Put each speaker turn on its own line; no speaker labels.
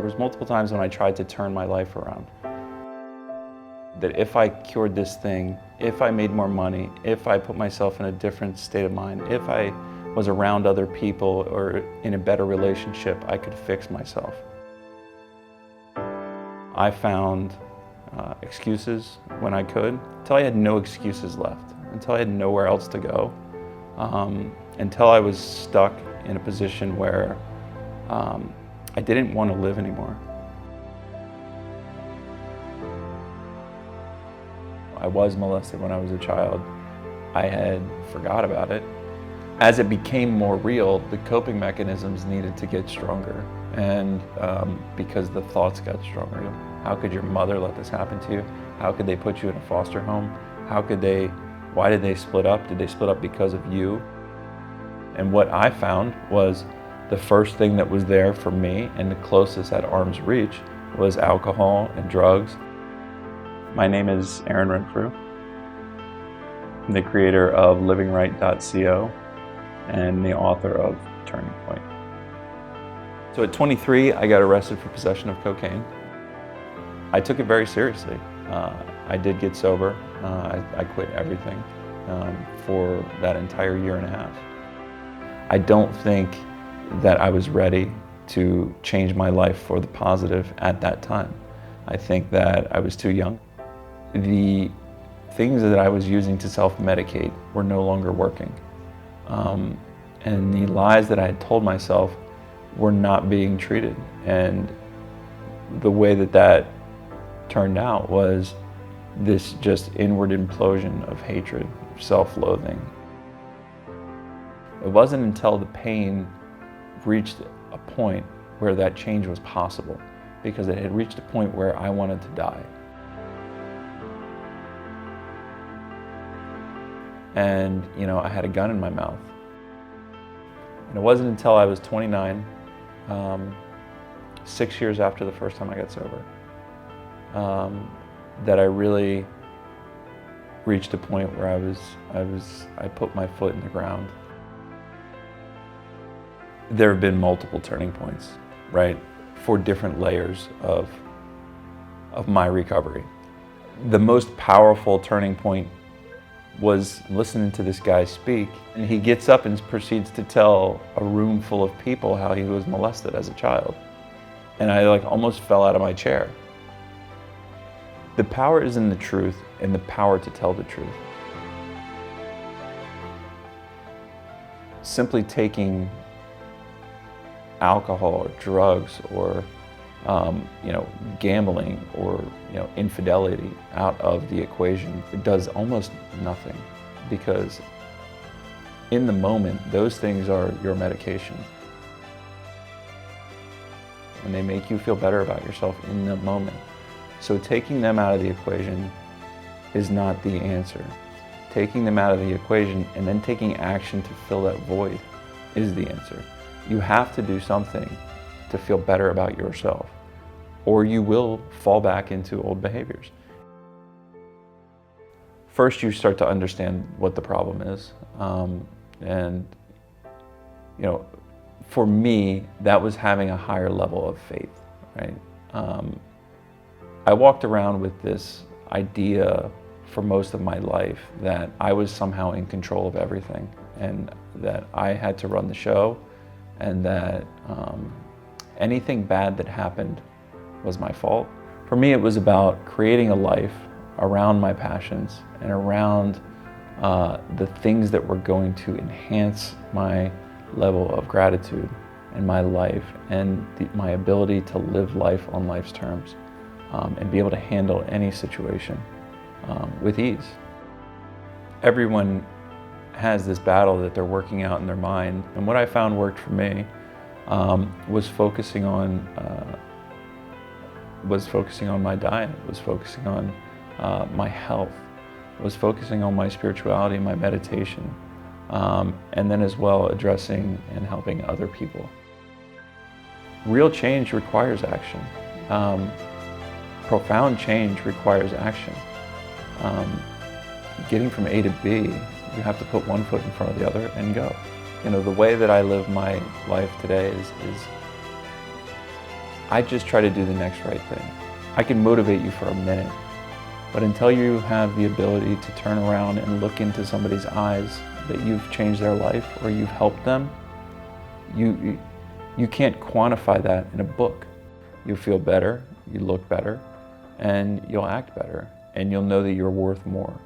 was multiple times when I tried to turn my life around. That if I cured this thing, if I made more money, if I put myself in a different state of mind, if I was around other people or in a better relationship, I could fix myself. I found excuses when I could, until I had no excuses left, until I had nowhere else to go, until I was stuck in a position where I didn't want to live anymore. I was molested when I was a child. I had forgot about it. As it became more real, the coping mechanisms needed to get stronger. And because the thoughts got stronger. How could your mother let this happen to you? How could they put you in a foster home? Why did they split up? Did they split up because of you? And what I found was the first thing that was there for me and the closest at arm's reach was alcohol and drugs. My name is Aaron Renfrew. I'm the creator of livinglight.co and the author of Turning Point. So at 23, I got arrested for possession of cocaine. I took it very seriously. I did get sober. I quit everything for that entire year and a half. I don't think that I was ready to change my life for the positive at that time. I think that I was too young. The things that I was using to self-medicate were no longer working. And the lies that I had told myself were not being treated. And the way that turned out was this just inward implosion of hatred, self-loathing. It wasn't until the pain reached a point where that change was possible, because it had reached a point where I wanted to die. And, I had a gun in my mouth. And it wasn't until I was 29, 6 years after the first time I got sober, that I really reached a point where I put my foot in the ground. There have been multiple turning points, right, for different layers of my recovery. The most powerful turning point was listening to this guy speak, and he gets up and proceeds to tell a room full of people how he was molested as a child. And I almost fell out of my chair. The power is in the truth and the power to tell the truth. Simply taking alcohol or drugs or gambling or infidelity out of the equation, it does almost nothing, because in the moment those things are your medication and they make you feel better about yourself in the moment. So taking them out of the equation is not the answer. Taking them out of the equation and then taking action to fill that void is the answer. You have to do something to feel better about yourself, or you will fall back into old behaviors. First, you start to understand what the problem is. For me, that was having a higher level of faith, right? I walked around with this idea for most of my life that I was somehow in control of everything, and that I had to run the show, and that anything bad that happened was my fault. For me, it was about creating a life around my passions and around the things that were going to enhance my level of gratitude and my life and my ability to live life on life's terms and be able to handle any situation with ease. Everyone has this battle that they're working out in their mind, and what I found worked for me was focusing on my diet, was focusing on my health, was focusing on my spirituality, my meditation, and then as well addressing and helping other people. Real change requires action. Profound change requires action. Getting from A to B, you have to put one foot in front of the other and go. The way that I live my life today is I just try to do the next right thing. I can motivate you for a minute, but until you have the ability to turn around and look into somebody's eyes that you've changed their life or you've helped them, you can't quantify that in a book. You'll feel better, you look better, and you'll act better, and you'll know that you're worth more.